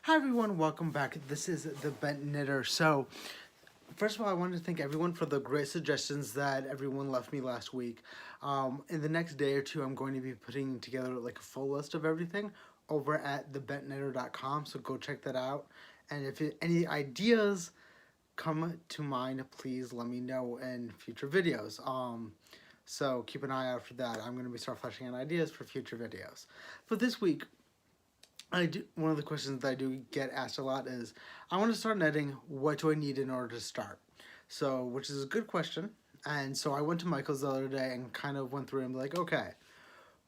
Hi everyone, welcome back. This is the Bent Knitter. So, first of all, I wanted to thank everyone for the great suggestions that everyone left me last week. In the next day or two, I'm going to be putting together like a full list of everything over at thebentknitter.com. So go check that out. And if any ideas come to mind, please let me know in future videos. So keep an eye out for that. I'm going to be start fleshing out ideas for future videos. For this week, one of the questions that I do get asked a lot is, I want to start knitting, what do I need in order to start? So, which is a good question. And so I went to Michael's the other day and kind of went through and like, okay,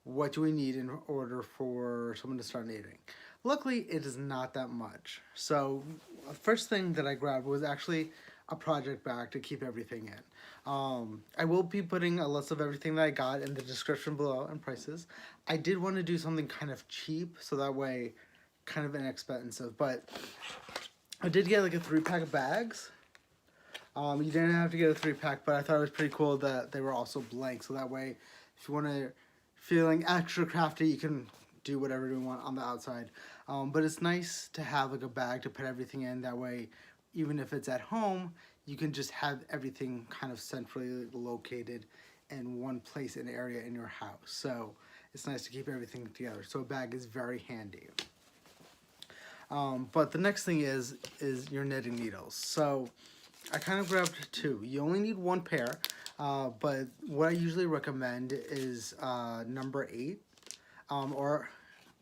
what do we need in order for someone to start knitting? Luckily, it is not that much. So, the first thing that I grabbed was actually a project bag to keep everything in. I will be putting a list of everything that I got in the description below and prices. I did want to do something kind of cheap, so that way, kind of inexpensive. But I did get like a 3-pack of bags. You didn't have to get a 3-pack, but I thought it was pretty cool that they were also blank, so that way, if you want to feeling extra crafty, you can do whatever you want on the outside. But it's nice to have like a bag to put everything in. That way, even if it's at home, you can just have everything kind of centrally located in one place, an area in your house. So it's nice to keep everything together. So a bag is very handy. But the next thing is your knitting needles. So I kind of grabbed 2. You only need 1 pair, but what I usually recommend is number 8, or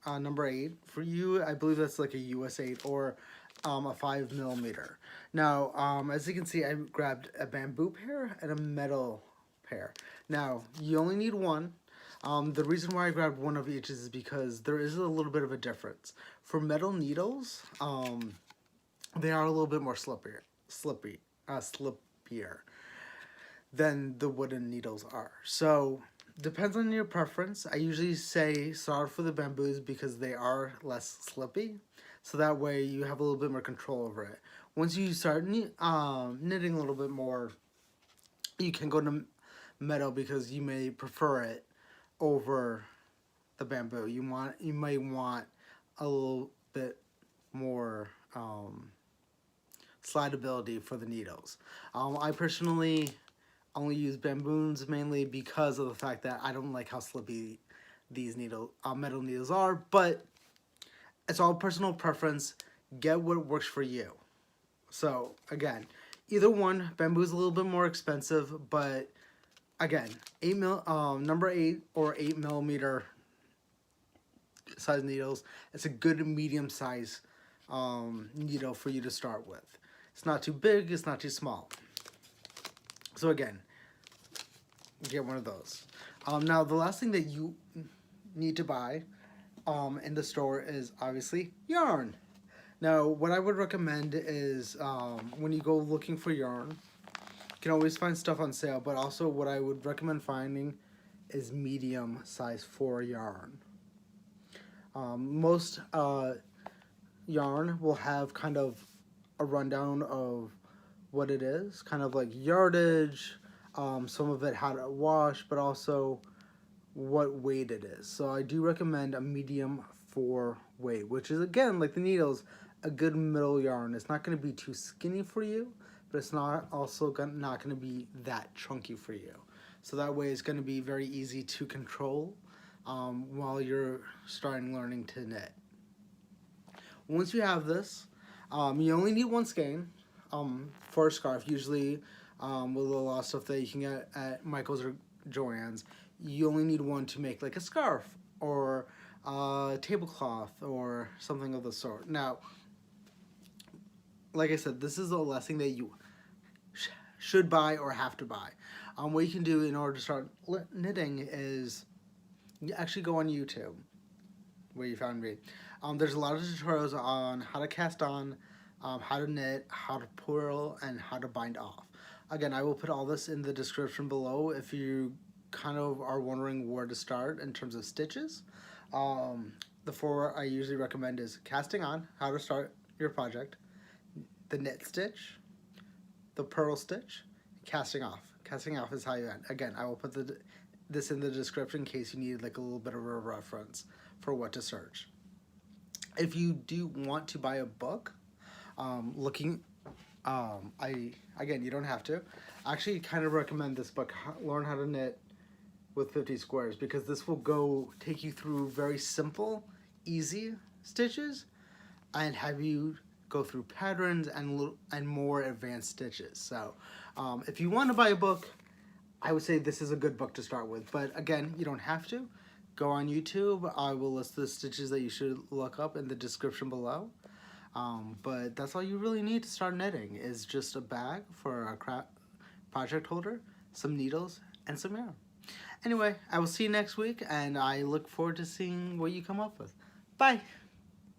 number 8. For you, I believe that's like a US 8 or a 5mm. Now, as you can see, I grabbed a bamboo pair and a metal pair. Now, you only need 1. The reason why I grabbed 1 of each is because there is a little bit of a difference. For metal needles, they are a little bit more slippier than the wooden needles are. So, depends on your preference. I usually say start for the bamboos because they are less slippy. So that way you have a little bit more control over it. Once you start knitting a little bit more, you can go to metal because you may prefer it over the bamboo. You may want a little bit more slidability for the needles. I personally only use bamboos mainly because of the fact that I don't like how slippy these metal needles are, but it's all personal preference. Get what works for you. So again, either one. Bamboo is a little bit more expensive, but again, number 8 or 8mm size needles. It's a good medium size needle for you to start with. It's not too big. It's not too small. So again, get one of those. Now the last thing that you need to buy in the store is obviously yarn. Now what I would recommend is when you go looking for yarn, you can always find stuff on sale, but also what I would recommend finding is medium size 4 yarn. Most yarn will have kind of a rundown of what it is, kind of like yardage, some of it how to wash, but also what weight it is. So I do recommend a medium 4 weight, which is, again, like the needles, a good middle yarn. It's not going to be too skinny for you, but it's not not going to be that chunky for you. So that way it's going to be very easy to control while you're learning to knit. Once you have this, you only need 1 skein for a scarf. Usually with a lot of stuff that you can get at Michael's or Joann's, you only need 1 to make like a scarf or a tablecloth or something of the sort. Now, like I said, this is the last thing that you should buy or have to buy. What you can do in order to start knitting is you actually go on YouTube, where you found me. There's a lot of tutorials on how to cast on, how to knit, how to purl, and how to bind off. Again, I will put all this in the description below if you kind of are wondering where to start in terms of stitches. The 4 I usually recommend is casting on, how to start your project, the knit stitch, the purl stitch, casting off. Casting off is how you end. Again, I will put this in the description in case you need like a little bit of a reference for what to search. If you do want to buy a book, again, you don't have to. I actually kind of recommend this book, Learn How to Knit with 50 Squares, because this will take you through very simple, easy stitches and have you go through patterns and more advanced stitches. So if you want to buy a book, I would say this is a good book to start with. But again, you don't have to. Go on YouTube. I will list the stitches that you should look up in the description below. But that's all you really need to start knitting, is just a bag for a project holder, some needles, and some yarn. Anyway, I will see you next week, and I look forward to seeing what you come up with. Bye!